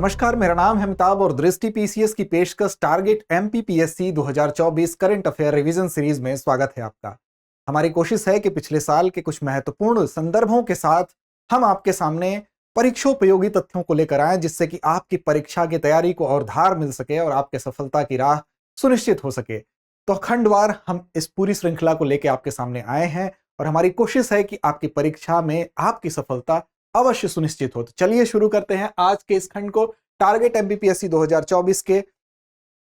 नमस्कार, मेरा नाम है अमिताभ और दृष्टि पीसीएस की पेशकश target MPPSC 2024 current affair revision series में स्वागत है आपका। हमारी कोशिश है कि पिछले साल के कुछ महत्वपूर्ण संदर्भों के साथ हम आपके सामने परीक्षोपयोगी तथ्यों को लेकर आए, जिससे कि आपकी परीक्षा की तैयारी को और धार मिल सके और आपके सफलता की राह सुनिश्चित हो सके। तो खंडवार हम इस पूरी श्रृंखला को लेकर आपके सामने आए हैं और हमारी कोशिश है कि आपकी परीक्षा में आपकी सफलता अवश्य सुनिश्चित हो। तो चलिए शुरू करते हैं आज के इस खंड को। टारगेट एमपीपीएससी 2024 के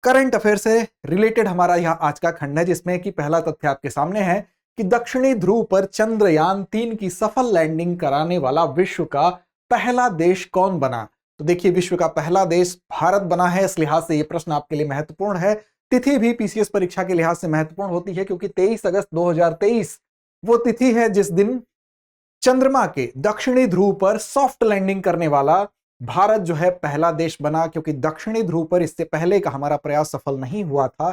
करंट अफेयर से रिलेटेड हमारा यह आज का खंड है, जिसमें कि पहला तथ्य आपके सामने है कि दक्षिणी ध्रुव पर चंद्रयान 3 की सफल लैंडिंग कराने वाला विश्व का पहला देश कौन बना। तो देखिए, विश्व का पहला देश भारत बना है। इस लिहाज से यह प्रश्न आपके लिए महत्वपूर्ण है। तिथि भी पीसीएस परीक्षा के लिहाज से महत्वपूर्ण होती है, क्योंकि 23 अगस्त 2023 वो तिथि है जिस दिन चंद्रमा के दक्षिणी ध्रुव पर सॉफ्ट लैंडिंग करने वाला भारत जो है पहला देश बना, क्योंकि दक्षिणी ध्रुव पर इससे पहले का हमारा प्रयास सफल नहीं हुआ था।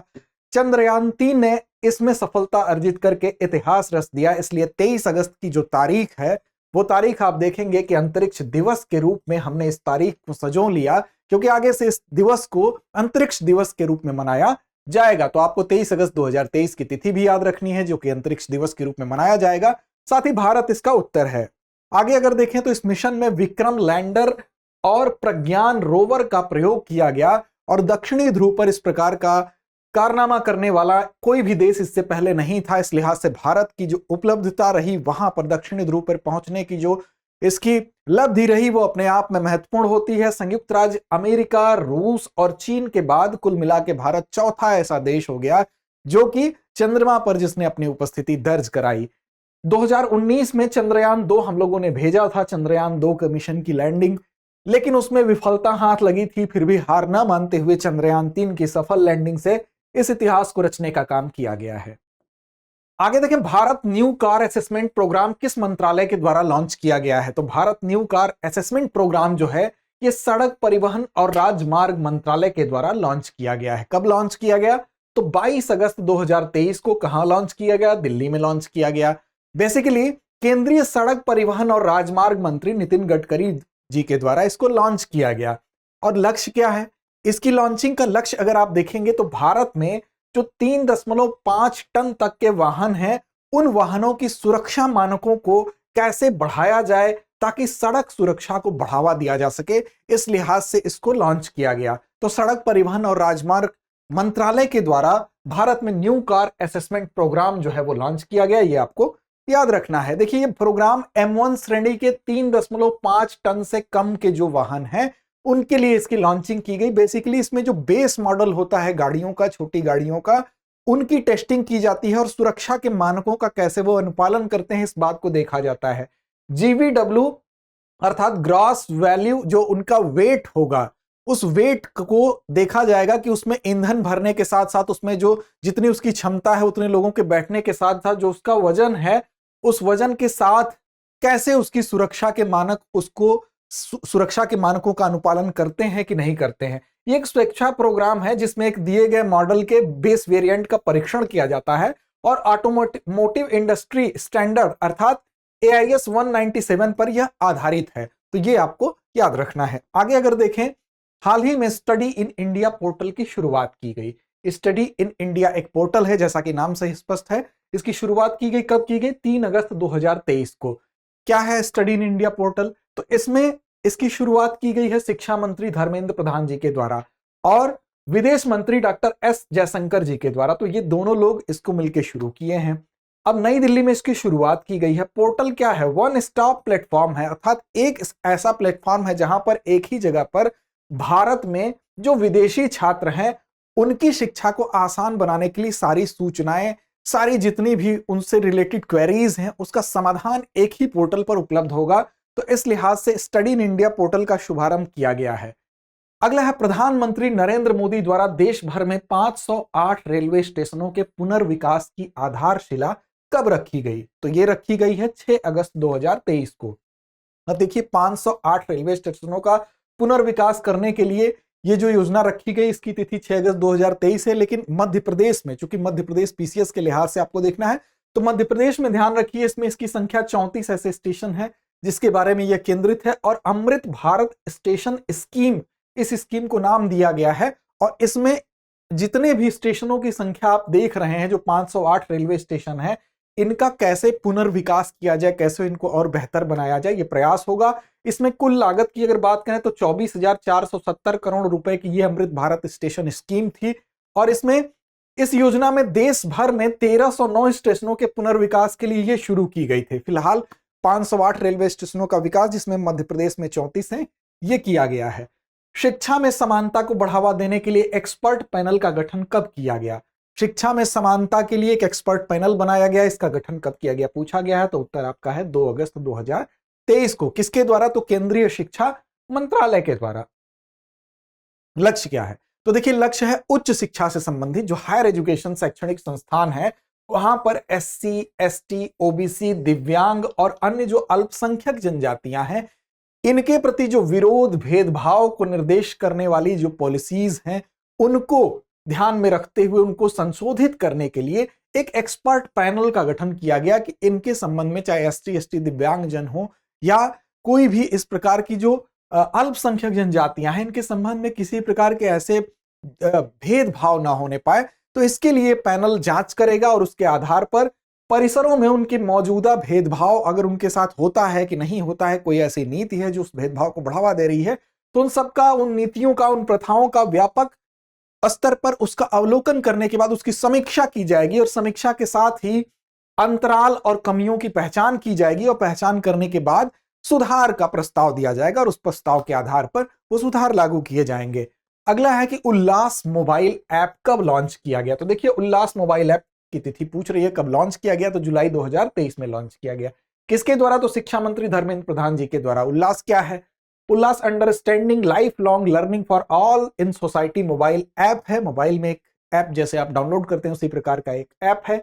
चंद्रयान 3 ने इसमें सफलता अर्जित करके इतिहास रच दिया। इसलिए 23 अगस्त की जो तारीख है, वो तारीख आप देखेंगे कि अंतरिक्ष दिवस के रूप में हमने इस तारीख को सजो लिया, क्योंकि आगे से इस दिवस को अंतरिक्ष दिवस के रूप में मनाया जाएगा। तो आपको 23 अगस्त 2023 की तिथि भी याद रखनी है, जो कि अंतरिक्ष दिवस के रूप में मनाया जाएगा। साथ ही भारत इसका उत्तर है। आगे अगर देखें तो इस मिशन में विक्रम लैंडर और प्रज्ञान रोवर का प्रयोग किया गया और दक्षिणी ध्रुव पर इस प्रकार का कारनामा करने वाला कोई भी देश इससे पहले नहीं था। इस लिहाज से भारत की जो उपलब्धता रही, वहां पर दक्षिणी ध्रुव पर पहुंचने की जो इसकी लब्धि रही, वो अपने आप में महत्वपूर्ण होती है। संयुक्त राज्य अमेरिका, रूस और चीन के बाद कुल मिला के भारत चौथा ऐसा देश हो गया जो कि चंद्रमा पर जिसने अपनी उपस्थिति दर्ज कराई। 2019 में चंद्रयान 2 हम लोगों ने भेजा था, चंद्रयान 2 के मिशन की लैंडिंग, लेकिन उसमें विफलता हाथ लगी थी। फिर भी हार न मानते हुए चंद्रयान 3 की सफल लैंडिंग से इस इतिहास को रचने का काम किया गया है। आगे देखें, Bharat new car assessment programme किस मंत्रालय के द्वारा लॉन्च किया गया है। तो Bharat new car assessment programme जो है, ये सड़क परिवहन और राजमार्ग मंत्रालय के द्वारा लॉन्च किया गया है। कब लॉन्च किया गया? तो 22 अगस्त 2023 को। कहां लॉन्च किया गया? दिल्ली में लॉन्च किया गया। बेसिकली केंद्रीय सड़क परिवहन और राजमार्ग मंत्री नितिन गडकरी जी के द्वारा इसको लॉन्च किया गया। और लक्ष्य क्या है इसकी लॉन्चिंग का? लक्ष्य अगर आप देखेंगे तो भारत में जो 3.5 टन तक के वाहन हैं, उन वाहनों की सुरक्षा मानकों को कैसे बढ़ाया जाए ताकि सड़क सुरक्षा को बढ़ावा दिया जा सके, इस लिहाज से इसको लॉन्च किया गया। तो सड़क परिवहन और राजमार्ग मंत्रालय के द्वारा भारत में न्यू कार असेसमेंट प्रोग्राम जो है वो लॉन्च किया गया। ये आपको याद रखना है। देखिए, ये प्रोग्राम M1 श्रेणी के 3.5 टन से कम के जो वाहन हैं, उनके लिए इसकी लॉन्चिंग की गई। बेसिकली इसमें जो बेस मॉडल होता है गाड़ियों का, छोटी गाड़ियों का, उनकी टेस्टिंग की जाती है और सुरक्षा के मानकों का कैसे वो अनुपालन करते हैं, इस बात को देखा जाता है। GVW अर्थात ग्रॉस वैल्यू, जो उनका वेट होगा, उस वेट को देखा जाएगा कि उसमें ईंधन भरने के साथ साथ उसमें जो जितनी उसकी क्षमता है, उतने लोगों के बैठने के साथ साथ जो उसका वजन है, उस वजन के साथ कैसे उसकी सुरक्षा के मानक उसको सुरक्षा के मानकों का अनुपालन करते हैं कि नहीं करते हैं। ये एक सुरक्षा प्रोग्राम है जिसमें एक दिए गए मॉडल के बेस वेरिएंट का परीक्षण किया जाता है और ऑटोमोटिव इंडस्ट्री स्टैंडर्ड अर्थात AIS 197 पर यह आधारित है। तो ये आपको याद रखना है। आगे अगर देखें, हाल ही में स्टडी इन इंडिया पोर्टल की शुरुआत की गई। स्टडी इन इंडिया एक पोर्टल है, जैसा कि नाम से स्पष्ट है। इसकी शुरुआत की गई कब की गई? 3 अगस्त 2023 को। क्या है स्टडी इन इंडिया पोर्टल? तो इसमें इसकी शुरुआत की गई है शिक्षा मंत्री धर्मेंद्र प्रधान जी के द्वारा और विदेश मंत्री डॉक्टर S जयशंकर जी के द्वारा। तो ये दोनों लोग इसको मिलकर शुरू किए हैं। अब नई दिल्ली में इसकी शुरुआत की गई है। पोर्टल क्या है? वन स्टॉप प्लेटफॉर्म है, अर्थात एक ऐसा प्लेटफॉर्म है जहां पर एक ही जगह पर भारत में जो विदेशी छात्र हैं, उनकी शिक्षा को आसान बनाने के लिए सारी सूचनाएं, सारी जितनी भी उनसे रिलेटेड क्वेरीज हैं, उसका समाधान एक ही पोर्टल पर उपलब्ध होगा। तो इस लिहाज से स्टडी इन इंडिया पोर्टल का शुभारंभ किया गया है। अगला है, प्रधानमंत्री नरेंद्र मोदी द्वारा देश भर में 508 रेलवे स्टेशनों के पुनर्विकास की आधारशिला कब रखी गई? तो ये रखी गई है 6 अगस्त 2023 को। अब देखिए, 508 रेलवे स्टेशनों का पुनर्विकास करने के लिए ये जो योजना रखी गई, इसकी तिथि 6 अगस्त 2023 है। लेकिन मध्य प्रदेश में, चूंकि मध्य प्रदेश पीसीएस के लिहाज से आपको देखना है, तो मध्य प्रदेश में ध्यान रखिए, इसमें इसकी संख्या 34 ऐसे स्टेशन है जिसके बारे में यह केंद्रित है। और अमृत भारत स्टेशन स्कीम इस स्कीम को नाम दिया गया है। और इसमें जितने भी स्टेशनों की संख्या आप देख रहे हैं, जो 508 रेलवे स्टेशन है, इनका कैसे पुनर्विकास किया जाए, कैसे इनको और बेहतर बनाया जाए, ये प्रयास होगा। इसमें कुल लागत की अगर बात करें तो 24,470 करोड़ रुपए की ये अमृत भारत स्टेशन स्कीम थी। और इसमें इस योजना में देश भर में 1309 स्टेशनों के पुनर्विकास के लिए ये शुरू की गई थी। फिलहाल 508 रेलवे स्टेशनों का विकास, जिसमें मध्य प्रदेश में 34 हैं, ये किया गया है। शिक्षा में समानता को बढ़ावा देने के लिए एक्सपर्ट पैनल का गठन कब किया गया? शिक्षा में समानता के लिए एक एक्सपर्ट पैनल बनाया गया, इसका गठन कब किया गया पूछा गया है, तो उत्तर आपका है 2 अगस्त 2023 को। किसके द्वारा? तो केंद्रीय शिक्षा मंत्रालय के द्वारा। लक्ष्य क्या है? तो देखिए, लक्ष्य है उच्च शिक्षा से संबंधित जो हायर एजुकेशन शैक्षणिक संस्थान है, वहां पर SC, ST, OBC, दिव्यांग और अन्य जो अल्पसंख्यक जनजातियां हैं, इनके प्रति जो विरोध भेदभाव को निर्देश करने वाली जो पॉलिसीज हैं, उनको ध्यान में रखते हुए उनको संशोधित करने के लिए एक एक्सपर्ट पैनल का गठन किया गया कि इनके संबंध में, चाहे ST, ST दिव्यांग जन हो या कोई भी इस प्रकार की जो अल्पसंख्यक जनजातियां हैं, इनके संबंध में किसी प्रकार के ऐसे भेदभाव ना होने पाए। तो इसके लिए पैनल जांच करेगा और उसके आधार पर परिसरों में उनके मौजूदा भेदभाव अगर उनके साथ होता है कि नहीं होता है, कोई ऐसी नीति है जो उस भेदभाव को बढ़ावा दे रही है, तो उन सबका, उन नीतियों का, उन प्रथाओं का व्यापक स्तर पर उसका अवलोकन करने के बाद उसकी समीक्षा की जाएगी। और समीक्षा के साथ ही अंतराल और कमियों की पहचान की जाएगी और पहचान करने के बाद सुधार का प्रस्ताव दिया जाएगा और उस प्रस्ताव के आधार पर वो सुधार लागू किए जाएंगे। अगला है कि उल्लास मोबाइल ऐप कब लॉन्च किया गया? तो देखिए, उल्लास मोबाइल ऐप की तिथि पूछ रही है कब लॉन्च किया गया, तो जुलाई 2023 में लॉन्च किया गया। किसके द्वारा? तो शिक्षा मंत्री धर्मेंद्र प्रधान जी के द्वारा। उल्लास क्या है? ULLAS understanding life long learning for all in society mobile app है। मोबाइल में एक ऐप जैसे आप डाउनलोड करते हैं उसी प्रकार का एक ऐप है।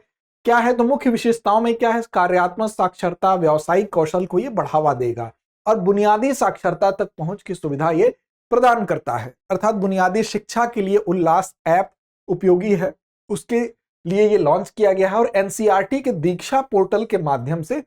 क्या है? तो मुख्य विशेषताओं में क्या है? कार्यात्मक साक्षरता, व्यावसायिक कौशल को ये बढ़ावा देगा और बुनियादी साक्षरता तक पहुंच की सुविधा ये प्रदान करता है। अर्थात बुनियादी शिक्षा के लिए उल्लास ऐप उपयोगी है, उसके लिए ये लॉन्च किया गया है। और NCERT के दीक्षा पोर्टल के माध्यम से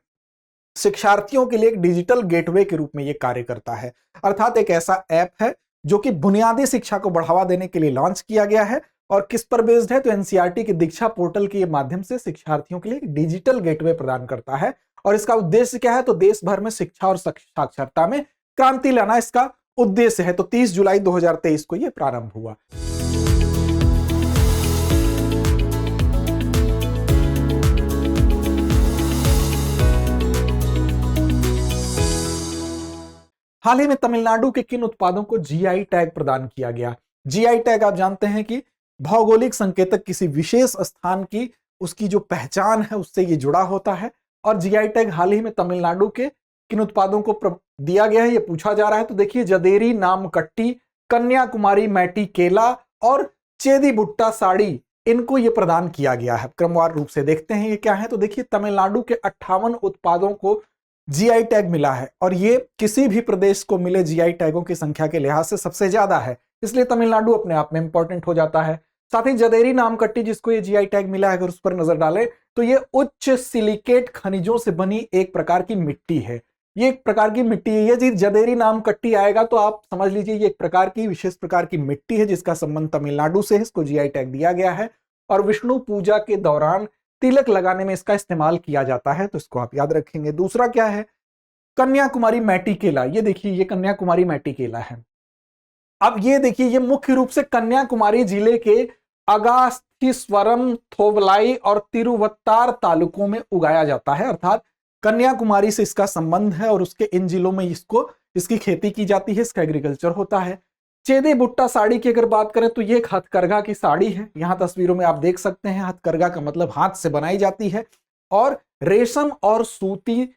शिक्षार्थियों के लिए एक डिजिटल गेटवे के रूप में ये कार्य करता है। अर्थात एक ऐसा ऐप है जो कि बुनियादी शिक्षा को बढ़ावा देने के लिए लॉन्च किया गया है। और किस पर बेस्ड है? तो NCERT के दीक्षा पोर्टल के माध्यम से शिक्षार्थियों के लिए एक डिजिटल गेटवे प्रदान करता है। और इसका उद्देश्य क्या है? तो देश भर में शिक्षा और साक्षरता में क्रांति लाना इसका उद्देश्य है। तो 30 जुलाई 2023 को यह प्रारंभ हुआ। हाल ही में तमिलनाडु के किन उत्पादों को GI टैग प्रदान किया गया? GI टैग आप जानते हैं कि भौगोलिक संकेतक किसी विशेष स्थान की उसकी जो पहचान है उससे ये जुड़ा होता है। और GI टैग हाल ही में तमिलनाडु के किन उत्पादों को दिया गया है, ये पूछा जा रहा है। तो देखिए, जदेरी नामकट्टी, कन्याकुमारी मैटी केला और चेदी बुट्टा साड़ी, इनको ये प्रदान किया गया है। क्रमवार रूप से देखते हैं ये क्या है। तो देखिए, तमिलनाडु के 58 उत्पादों को GI टैग मिला है और ये किसी भी प्रदेश को मिले GI टैगों की संख्या के लिहाज से सबसे ज्यादा है, इसलिए तमिलनाडु अपने आप में इंपॉर्टेंट हो जाता है। साथ ही जदेरी नामकट्टी जिसको ये GI टैग मिला है, अगर उस पर नजर डालें तो ये उच्च सिलिकेट खनिजों से बनी एक प्रकार की मिट्टी है। ये एक प्रकार की मिट्टी है, ये जी जदेरी नामकट्टी आएगा तो आप समझ लीजिए ये एक प्रकार की विशेष प्रकार की मिट्टी है जिसका संबंध तमिलनाडु से है, इसको GI टैग दिया गया है। और विष्णु पूजा के दौरान तिलक लगाने में इसका इस्तेमाल किया जाता है, तो इसको आप याद रखेंगे। दूसरा क्या है? कन्याकुमारी मैटी केला। ये देखिए, ये कन्याकुमारी मैटी केला है। अब ये देखिए, ये मुख्य रूप से कन्याकुमारी जिले के अगास्थीस्वरम, थोवलाई और तिरुवत्तार तालुकों में उगाया जाता है। अर्थात कन्याकुमारी से इसका संबंध है और उसके इन जिलों में इसकी खेती की जाती है, इसका एग्रीकल्चर होता है। चेदी बुट्टा साड़ी की अगर बात करें तो ये एक हथकरघा की साड़ी है। यहां तस्वीरों में आप देख सकते हैं, हथकरघा का मतलब हाथ से बनाई जाती है और रेशम और सूती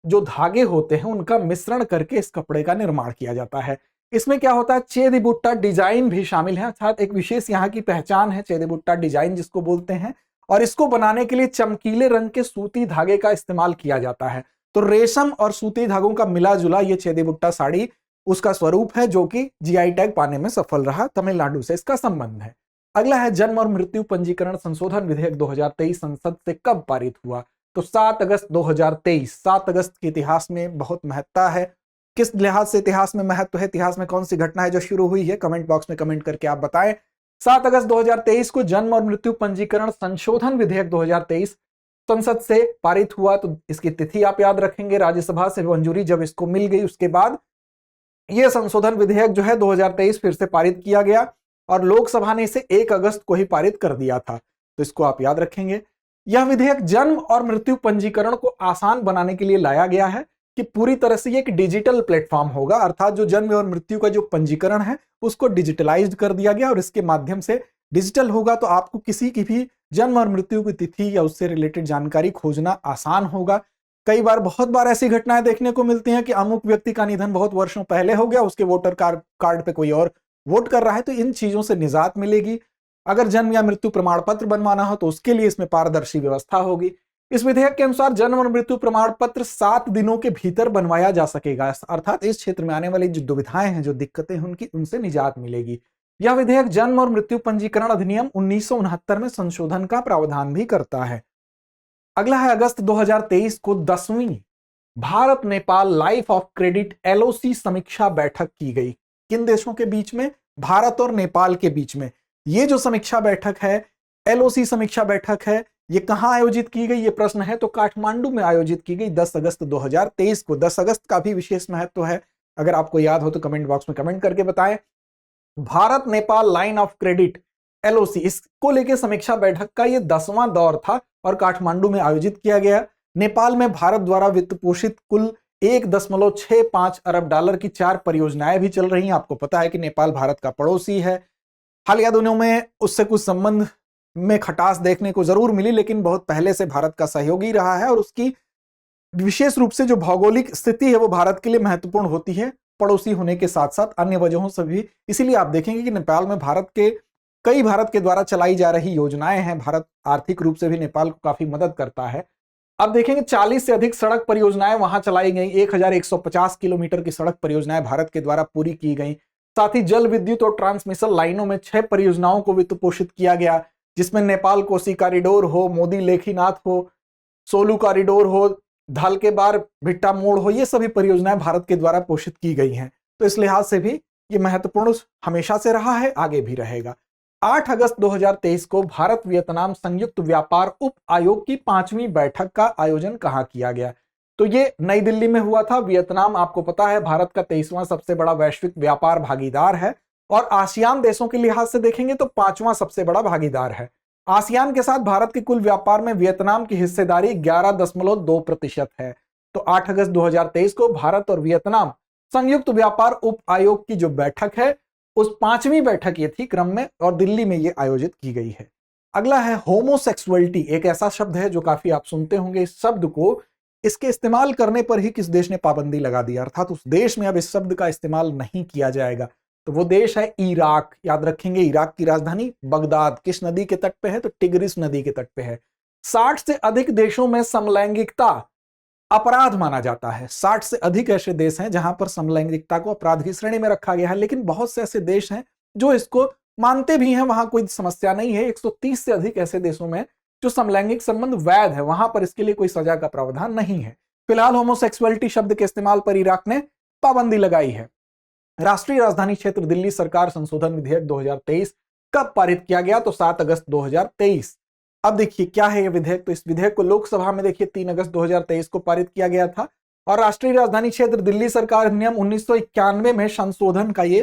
जो धागे होते हैं उनका मिश्रण करके इस कपड़े का निर्माण किया जाता है। इसमें क्या होता है? चेदी बुट्टा डिजाइन भी शामिल है, अर्थात एक विशेष यहाँ की पहचान है चेदी बुट्टा डिजाइन जिसको बोलते हैं। और इसको बनाने के लिए चमकीले रंग के सूती धागे का इस्तेमाल किया जाता है। तो रेशम और सूती धागों का मिला जुला ये चेदी बुट्टा साड़ी उसका स्वरूप है जो कि GI टैग पाने में सफल रहा। तमिलनाडु से इसका संबंध है। अगला है जन्म और मृत्यु पंजीकरण संशोधन विधेयक 2023 संसद से कब पारित हुआ? तो 7 अगस्त 2023। 7 अगस्त के इतिहास में बहुत महत्ता है किस लिहाज से इतिहास में महत्व है, इतिहास में कौन सी घटना है जो शुरू हुई है, कमेंट बॉक्स में कमेंट करके आप बताएं। 7 अगस्त 2023 को जन्म और मृत्यु पंजीकरण संशोधन विधेयक 2023 संसद से पारित हुआ, तो इसकी तिथि आप याद रखेंगे। राज्यसभा से मंजूरी जब इसको मिल गई उसके बाद यह संशोधन विधेयक जो है 2023 फिर से पारित किया गया और लोकसभा ने इसे 1 अगस्त को ही पारित कर दिया था, तो इसको आप याद रखेंगे। यह विधेयक जन्म और मृत्यु पंजीकरण को आसान बनाने के लिए लाया गया है कि पूरी तरह से ये एक डिजिटल प्लेटफॉर्म होगा, अर्थात जो जन्म और मृत्यु का जो पंजीकरण है उसको डिजिटलाइज्ड कर दिया गया और इसके माध्यम से डिजिटल होगा, तो आपको किसी की भी जन्म और मृत्यु की तिथि या उससे रिलेटेड जानकारी खोजना आसान होगा। कई बार बहुत बार ऐसी घटनाएं देखने को मिलती हैं कि अमुक व्यक्ति का निधन बहुत वर्षों पहले हो गया, उसके वोटर कार्ड पे कोई और वोट कर रहा है, तो इन चीजों से निजात मिलेगी। अगर जन्म या मृत्यु प्रमाण पत्र बनवाना हो तो उसके लिए इसमें पारदर्शी व्यवस्था होगी। इस विधेयक के अनुसार जन्म और मृत्यु प्रमाण पत्र 7 दिनों के भीतर बनवाया जा सकेगा, अर्थात इस क्षेत्र में आने वाली जो दुविधाएं हैं, जो दिक्कतें हैं, उनसे निजात मिलेगी। यह विधेयक जन्म और मृत्यु पंजीकरण अधिनियम 1969 में संशोधन का प्रावधान भी करता है। अगला है अगस्त 2023 को 10वीं Bharat Nepal life of credit LOC समीक्षा बैठक की गई। किन देशों के बीच में? भारत और नेपाल के बीच में। ये जो समीक्षा बैठक है, LOC समीक्षा बैठक है, ये कहां आयोजित की गई, ये प्रश्न है, तो काठमांडू में आयोजित की गई 10 अगस्त 2023 को। 10 अगस्त का भी विशेष महत्व है, अगर आपको याद हो तो कमेंट बॉक्स में कमेंट करके बताएं। Bharat Nepal line of credit LOC, इसको लेकर समीक्षा बैठक का ये 10वां दौर था और काठमांडू में आयोजित किया गया। नेपाल में भारत द्वारा वित्त पोषित कुल 1.65 अरब डॉलर की 4 परियोजनाएं भी चल रही हैं। आपको पता है कि नेपाल भारत का पड़ोसी है। हालिया दिनों में उससे कुछ संबंध में खटास देखने को जरूर मिली, लेकिन बहुत पहले से भारत का सहयोगी रहा है और उसकी विशेष रूप से जो भौगोलिक स्थिति है वो भारत के लिए महत्वपूर्ण होती है, पड़ोसी होने के साथ साथ अन्य वजहों से भी। इसीलिए आप देखेंगे कि नेपाल में भारत के द्वारा चलाई जा रही योजनाएं हैं। भारत आर्थिक रूप से भी नेपाल को काफी मदद करता है। अब देखेंगे 40 से अधिक सड़क परियोजनाएं वहां चलाई गई। 1150 किलोमीटर की सड़क परियोजनाएं भारत के द्वारा पूरी की गई। साथ ही जल विद्युत और ट्रांसमिशन लाइनों में 6 परियोजनाओं को वित्त पोषित किया गया, जिसमें नेपाल कोसी कॉरिडोर हो, मोदी लेखीनाथ हो, सोलू कॉरिडोर हो, धल के बार भिट्टा मोड़ हो, ये सभी परियोजनाएं भारत के द्वारा पोषित की गई हैं। तो इस लिहाज से भी ये महत्वपूर्ण हमेशा से रहा है, आगे भी रहेगा। 8 अगस्त 2023 को भारत वियतनाम संयुक्त व्यापार उप आयोग की 5वीं बैठक का आयोजन कहां किया गया? तो ये नई दिल्ली में हुआ था। वियतनाम आपको पता है भारत का 23वां सबसे बड़ा वैश्विक व्यापार भागीदार है और आसियान देशों के लिहाज से देखेंगे तो 5वां सबसे बड़ा भागीदार है। आसियान के साथ भारत के कुल व्यापार में वियतनाम की हिस्सेदारी 11.2% है। तो 8 अगस्त 2023 को भारत और वियतनाम संयुक्त व्यापार उप आयोग की जो बैठक है उस 5वीं बैठक ये थी क्रम में और दिल्ली में ये आयोजित की गई है। अगला है होमोसेक्सुअलिटी। एक ऐसा शब्द है जो काफी आप सुनते होंगे। इस शब्द को इसके इस्तेमाल करने पर ही किस देश ने पाबंदी लगा दी, अर्थात उस देश में अब इस शब्द का इस्तेमाल नहीं किया जाएगा। तो वो देश है इराक। याद रखेंगे इराक की राजधानी बगदाद किस नदी के तट पे है? तो टिग्रिस नदी के तट पे है। 60 से अधिक देशों में समलैंगिकता अपराध माना जाता है। 60 से अधिक ऐसे देश हैं जहां पर समलैंगिकता को अपराध की श्रेणी में रखा गया है, लेकिन बहुत से ऐसे देश हैं जो इसको मानते भी हैं, वहां कोई समस्या नहीं है। 130 से अधिक ऐसे देशों में जो समलैंगिक संबंध वैध है, वहां पर इसके लिए कोई सजा का प्रावधान नहीं है। फिलहाल होमोसेक्सुअलिटी शब्द के इस्तेमाल पर इराक ने पाबंदी लगाई है। राष्ट्रीय राजधानी क्षेत्र दिल्ली सरकार संशोधन विधेयक 2023 कब पारित किया गया? तो 7 अगस्त 2023। अब देखिए क्या है ये विधेयक। तो इस विधेयक को लोकसभा में देखिए 3 अगस्त 2023 को पारित किया गया था और राष्ट्रीय राजधानी क्षेत्र दिल्ली सरकार अधिनियम 1991 में संशोधन का ये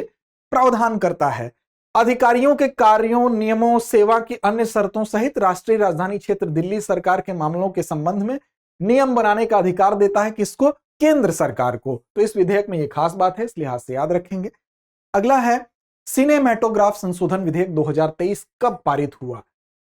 प्रावधान करता है। अधिकारियों के कार्यों, नियमों, सेवा की अन्य शर्तों सहित राष्ट्रीय राजधानी क्षेत्र दिल्ली सरकार के मामलों के संबंध में नियम बनाने का अधिकार देता है किसको? केंद्र सरकार को। तो इस विधेयक में यह खास बात है, इस लिहाज से याद रखेंगे। अगला है सिनेमैटोग्राफ संशोधन विधेयक 2023 कब पारित हुआ?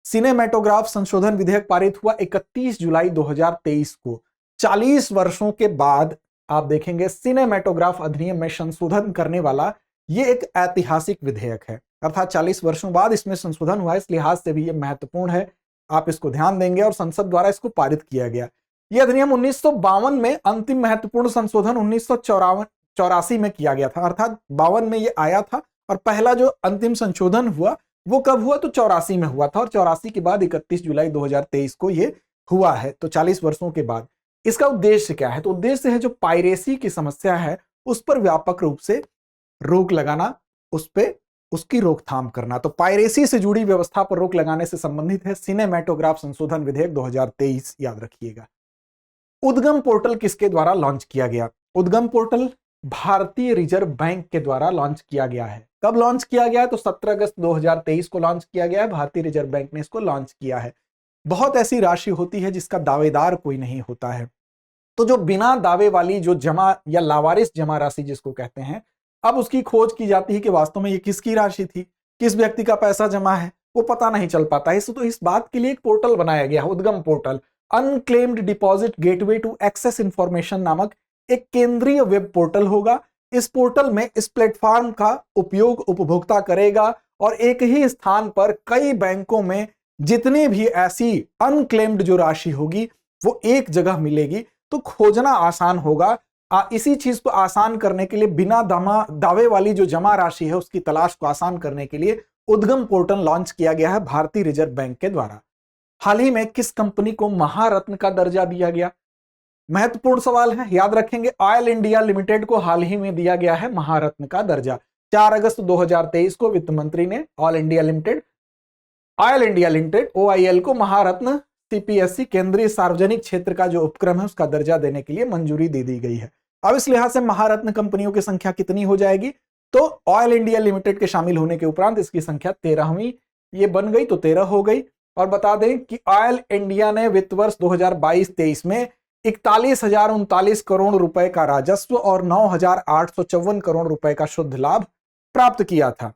सिनेमैटोग्राफ संशोधन विधेयक पारित हुआ 31 जुलाई 2023 को। 40 वर्षों के बाद आप देखेंगे सिनेमैटोग्राफ अधिनियम में संशोधन करने वाला ये एक ऐतिहासिक विधेयक है, अर्थात 40 वर्षों बाद इसमें संशोधन हुआ। इस लिहाज से भी ये महत्वपूर्ण है, आप इसको ध्यान देंगे और संसद द्वारा इसको पारित किया गया। यह अधिनियम 1952 में, अंतिम महत्वपूर्ण संशोधन 1984 में किया गया था, अर्थात 52 में ये आया था और पहला जो अंतिम संशोधन हुआ वो कब हुआ? तो 84 में हुआ था और 84 के बाद 31 जुलाई 2023 को ये हुआ है। तो 40 वर्षों के बाद इसका उद्देश्य क्या है? तो उद्देश्य है जो पायरेसी की समस्या है उस पर व्यापक रूप से रोक लगाना, उस पे उसकी रोकथाम करना। तो पायरेसी से जुड़ी व्यवस्था पर रोक लगाने से संबंधित है सिनेमैटोग्राफ संशोधन विधेयक 2023, याद रखिएगा। उद्गम पोर्टल किसके द्वारा लॉन्च किया गया? उद्गम पोर्टल भारतीय रिजर्व बैंक के द्वारा लॉन्च किया गया है। कब लॉन्च किया गया है? तो 17 अगस्त 2023 को लॉन्च किया गया है। भारतीय रिजर्व बैंक ने इसको लॉन्च किया है। बहुत ऐसी राशि होती है जिसका दावेदार कोई नहीं होता है, तो जो बिना दावे वाली जो जमा या लावारिस जमा राशि जिसको कहते हैं, अब उसकी खोज की जाती है कि वास्तव में ये किसकी राशि थी, किस व्यक्ति का पैसा जमा है, वो पता नहीं चल पाता है। तो इस बात के लिए एक पोर्टल बनाया गया है, UDGAM portal. Unclaimed deposit gateway to access information नामक एक केंद्रीय वेब पोर्टल होगा। इस पोर्टल में इस प्लेटफॉर्म का उपयोग उपभोक्ता करेगा और एक ही स्थान पर कई बैंकों में जितनी भी ऐसी अनक्लेम्ड जो राशि होगी वो एक जगह मिलेगी, तो खोजना आसान होगा। इसी चीज को आसान करने के लिए, बिना दावे वाली जो जमा राशि है उसकी तलाश को आसान करने के लिए उद्गम पोर्टल लॉन्च किया गया है भारतीय रिजर्व बैंक के द्वारा। हाल ही में किस कंपनी को महारत्न का दर्जा दिया गया? महत्वपूर्ण सवाल है, याद रखेंगे। ऑयल इंडिया लिमिटेड को हाल ही में दिया गया है महारत्न का दर्जा। 4 अगस्त 2023 को वित्त मंत्री ने ऑयल इंडिया लिमिटेड OIL को महारत्न CPSC केंद्रीय सार्वजनिक क्षेत्र का जो उपक्रम है उसका दर्जा देने के लिए मंजूरी दे दी गई है। अब इस लिहाज से महारत्न कंपनियों की संख्या कितनी हो जाएगी? तो ऑयल इंडिया लिमिटेड के शामिल होने के उपरांत इसकी संख्या 13वीं ये बन गई, तो 13 हो गई। और बता दें कि ऑयल इंडिया ने वित्त वर्ष 2022-23 में 41,039 करोड़ रुपए का राजस्व और 9,854 करोड़ रुपए का शुद्ध लाभ प्राप्त किया था।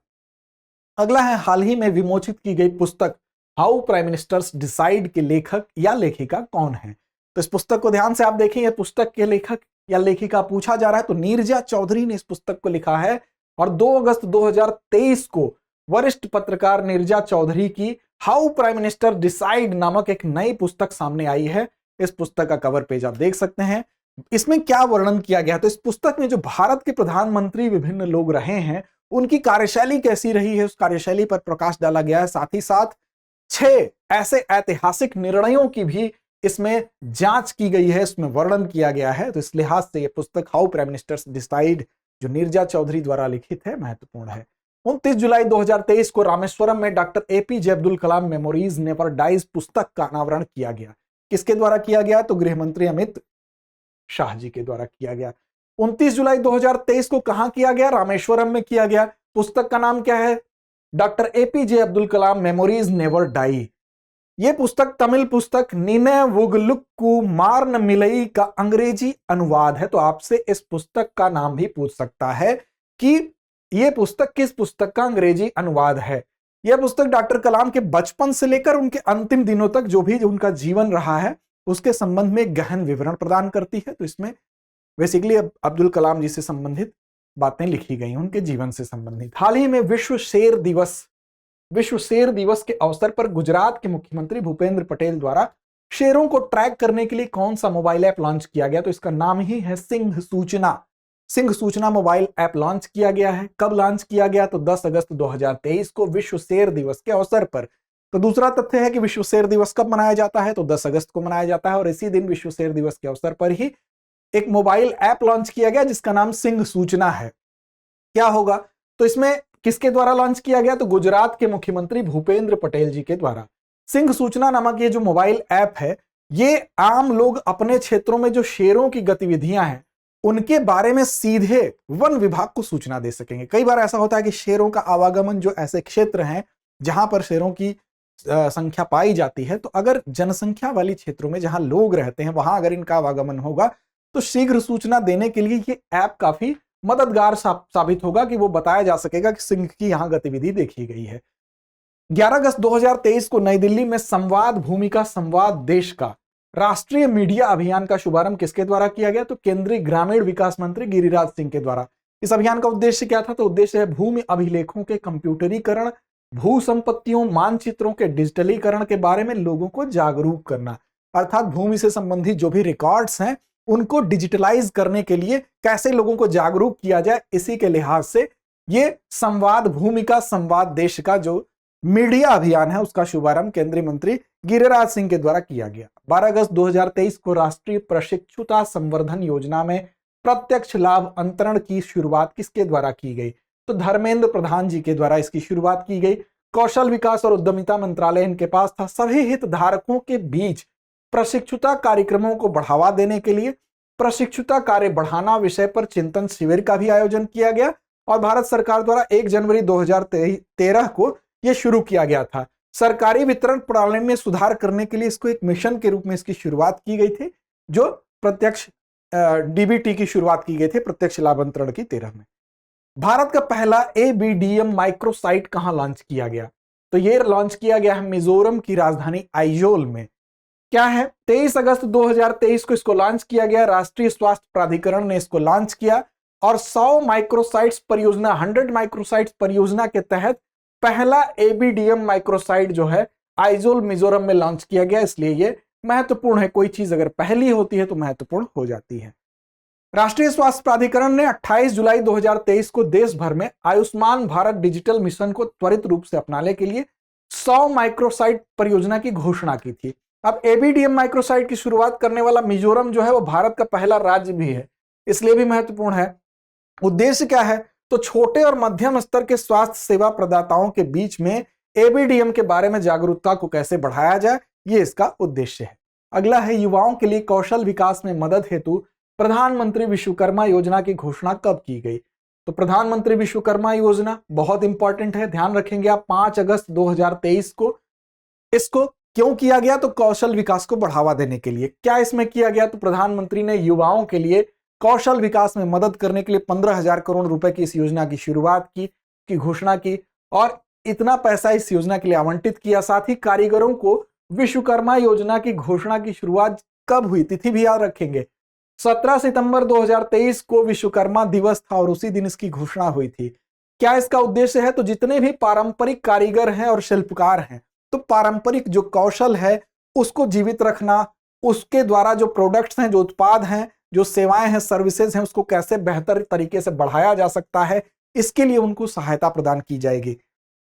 अगला है, हाल ही में विमोचित की गई पुस्तक हाउ प्राइम मिनिस्टर्स डिसाइड के लेखक या लेखिका कौन है? तो इस पुस्तक को ध्यान से आप देखें, यह पुस्तक के लेखक या लेखिका पूछा जा रहा है तो नीरजा चौधरी ने इस पुस्तक को लिखा है। और 2 अगस्त 2023 को वरिष्ठ पत्रकार नीरजा चौधरी की हाउ प्राइम मिनिस्टर डिसाइड नामक एक नई पुस्तक सामने आई है। इस पुस्तक का कवर पेज आप देख सकते हैं। इसमें क्या वर्णन किया गया? तो इस पुस्तक में जो भारत के प्रधानमंत्री विभिन्न लोग रहे हैं उनकी कार्यशैली कैसी रही है, उस कार्यशैली पर प्रकाश डाला गया है। साथ ही साथ 6 ऐसे ऐतिहासिक निर्णयों की भी इसमें जांच की गई है, इसमें वर्णन किया गया है। तो इस लिहाज से यह पुस्तक हाउ प्राइम मिनिस्टर्स डिसाइड जो नीरजा चौधरी द्वारा लिखित है, महत्वपूर्ण है। 29 जुलाई 2023 को रामेश्वरम में doctor APJ Abdul Kalam memories never dies पुस्तक का अनावरण किया गया। किसके द्वारा किया गया? तो गृह मंत्री अमित शाह जी के द्वारा किया गया। 29 जुलाई 2023 को कहां किया गया? रामेश्वरम में किया गया। पुस्तक का नाम क्या है? Doctor APJ Abdul Kalam memories never die. यह पुस्तक तमिल पुस्तक नीने वुगलुक्कू मार्न मिलई का अंग्रेजी अनुवाद है। तो आपसे इस पुस्तक का नाम भी पूछ सकता है कि यह पुस्तक किस पुस्तक का अंग्रेजी अनुवाद है। यह पुस्तक डॉक्टर कलाम के बचपन से लेकर उनके अंतिम दिनों तक जो भी उनका जीवन रहा है उसके संबंध में गहन विवरण प्रदान करती है। तो इसमें बेसिकली अब्दुल कलाम जी से संबंधित बातें लिखी गई हैं, उनके जीवन से संबंधित। हाल ही में विश्व शेर दिवस के अवसर पर गुजरात के मुख्यमंत्री भूपेंद्र पटेल द्वारा शेरों को ट्रैक करने के लिए कौन सा मोबाइल ऐप लॉन्च किया गया? तो इसका नाम ही है सिंह सूचना मोबाइल ऐप लॉन्च किया गया है। कब लॉन्च किया गया? तो 10 अगस्त 2023 को विश्व शेर दिवस के अवसर पर। तो दूसरा तथ्य है कि विश्व शेर दिवस कब मनाया जाता है? तो 10 अगस्त को मनाया जाता है और इसी दिन विश्व शेर दिवस के अवसर पर ही एक मोबाइल ऐप लॉन्च किया गया जिसका नाम सिंह सूचना है। क्या होगा? तो इसमें किसके द्वारा लॉन्च किया गया? तो गुजरात के मुख्यमंत्री भूपेंद्र पटेल जी के द्वारा। सिंह सूचना नामक ये जो मोबाइल ऐप है, ये आम लोग अपने क्षेत्रों में जो शेरों की गतिविधियां हैं उनके बारे में सीधे वन विभाग को सूचना दे सकेंगे। कई बार ऐसा होता है कि शेरों का आवागमन जो ऐसे क्षेत्र हैं जहां पर शेरों की संख्या पाई जाती है, तो अगर जनसंख्या वाली क्षेत्रों में जहां लोग रहते हैं वहां अगर इनका आवागमन होगा तो शीघ्र सूचना देने के लिए ये ऐप काफी मददगार साबित होगा कि वो बताया जा सकेगा कि सिंह की यहां गतिविधि देखी गई है। 11 अगस्त 2023 को नई दिल्ली में संवाद भूमिका संवाद देश का राष्ट्रीय मीडिया अभियान का शुभारंभ किसके द्वारा किया गया? तो केंद्रीय ग्रामीण विकास मंत्री गिरिराज सिंह के द्वारा। इस अभियान का उद्देश्य क्या था? तो उद्देश्य है भूमि अभिलेखों के कंप्यूटरीकरण, भू संपत्तियों मानचित्रों के डिजिटलीकरण के बारे में लोगों को जागरूक करना। अर्थात भूमि से संबंधित जो भी रिकॉर्ड्स हैं उनको डिजिटलाइज करने के लिए कैसे लोगों को जागरूक किया जाए, इसी के लिहाज से ये संवाद भूमिका संवाद देश का जो मीडिया अभियान है उसका शुभारंभ केंद्रीय मंत्री गिरिराज सिंह के द्वारा किया गया। 12 अगस्त 2023 को राष्ट्रीय प्रशिक्षुता संवर्धन योजना में प्रत्यक्ष लाभ अंतरण की शुरुआत किसके द्वारा की गई? तो धर्मेंद्र प्रधान जी के द्वारा इसकी शुरुआत की गई। कौशल विकास और उद्यमिता मंत्रालय इनके पास था। सभी हितधारकों के बीच प्रशिक्षुता कार्यक्रमों को बढ़ावा देने के लिए प्रशिक्षुता कार्य बढ़ाना विषय पर चिंतन शिविर का भी आयोजन किया गया और भारत सरकार द्वारा 1 जनवरी 2013 को यह शुरू किया गया था। सरकारी वितरण प्रणाली में सुधार करने के लिए इसको एक मिशन के रूप में इसकी शुरुआत की गई थी, जो प्रत्यक्ष डीबीटी की शुरुआत की गई थी प्रत्यक्ष लाभ अंतरण की 13 में। भारत का पहला एबीडीएम माइक्रोसाइट कहां लॉन्च किया गया? तो यह लॉन्च किया गया है मिजोरम की राजधानी आइजोल में। क्या है? 23 अगस्त 2023 को इसको लॉन्च किया गया। राष्ट्रीय स्वास्थ्य प्राधिकरण ने इसको लॉन्च किया और 100 माइक्रोसाइट्स परियोजना 100 माइक्रोसाइट्स परियोजना के तहत पहला एबीडीएम माइक्रोसाइट जो है आइजोल मिजोरम में लॉन्च किया गया। इसलिए यह महत्वपूर्ण है। कोई चीज अगर पहली होती है तो महत्वपूर्ण हो जाती है। राष्ट्रीय स्वास्थ्य प्राधिकरण ने 28 जुलाई 2023 को देश भर में आयुष्मान भारत डिजिटल मिशन को त्वरित रूप से अपनाने के लिए 100 माइक्रोसाइट परियोजना की घोषणा की थी। अब एबीडीएम माइक्रोसाइट की शुरुआत करने वाला मिजोरम जो है वो भारत का पहला राज्य भी है, इसलिए भी महत्वपूर्ण है। उद्देश्य क्या है? तो छोटे और मध्यम स्तर के स्वास्थ्य सेवा प्रदाताओं के बीच में एबीडीएम के बारे में जागरूकता को कैसे बढ़ाया जाए, ये इसका उद्देश्य है। अगला है युवाओं के लिए कौशल विकास में मदद हेतु प्रधानमंत्री विश्वकर्मा योजना की घोषणा कब की गई? तो प्रधानमंत्री विश्वकर्मा योजना बहुत इंपॉर्टेंट है, ध्यान रखेंगे आप। 5 अगस्त 2023 को इसको क्यों किया गया? तो कौशल विकास को बढ़ावा देने के लिए। क्या इसमें किया गया? तो प्रधानमंत्री ने युवाओं के लिए कौशल विकास में मदद करने के लिए 15,000 करोड़ रुपए की इस योजना की शुरुआत की घोषणा की और इतना पैसा इस योजना के लिए आवंटित किया। साथ ही कारीगरों को विश्वकर्मा योजना की घोषणा की शुरुआत कब हुई? तिथि भी याद रखेंगे। 17 सितंबर 2023 को विश्वकर्मा दिवस था और उसी दिन इसकी घोषणा हुई थी। क्या इसका उद्देश्य है? तो जितने भी पारंपरिक कारीगर हैं और शिल्पकार हैं, तो पारंपरिक जो कौशल है उसको जीवित रखना, उसके द्वारा जो प्रोडक्ट्स हैं, जो उत्पाद हैं, जो सेवाएं हैं, सर्विसेज हैं, उसको कैसे बेहतर तरीके से बढ़ाया जा सकता है, इसके लिए उनको सहायता प्रदान की जाएगी।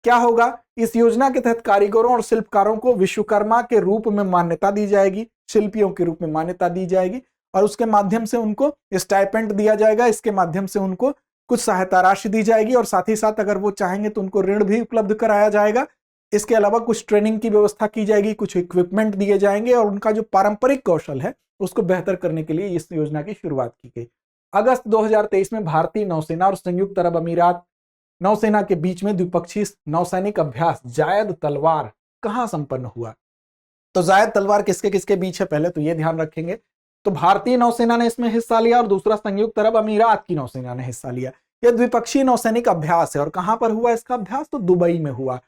क्या होगा? इस योजना के तहत कारीगरों और शिल्पकारों को विश्वकर्मा के रूप में मान्यता दी जाएगी, शिल्पियों के रूप में मान्यता दी जाएगी और उसके माध्यम से उनको स्टाइपेंड दिया जाएगा। इसके माध्यम से उनको कुछ सहायता राशि दी जाएगी और साथ ही साथ अगर वो चाहेंगे तो उनको ऋण भी उपलब्ध कराया जाएगा। इसके अलावा कुछ ट्रेनिंग की व्यवस्था की जाएगी, कुछ इक्विपमेंट दिए जाएंगे और उनका जो पारंपरिक कौशल है उसको बेहतर करने के लिए इस योजना की शुरुआत की गई। अगस्त 2023 में भारतीय नौसेना और संयुक्त अरब अमीरात नौसेना के बीच में द्विपक्षीय नौसैनिक अभ्यास जायद तलवार कहां संपन्न हुआ? तो जायद तलवार किसके किसके बीच है, पहले तो यह ध्यान रखेंगे। तो भारतीय नौसेना ने इसमें हिस्सा लिया और दूसरा संयुक्त अरब अमीरात की नौसेना ने हिस्सा लिया। यह द्विपक्षीय नौसैनिक अभ्यास है और कहां पर हुआ इसका अभ्यास? तो दुबई में हुआ।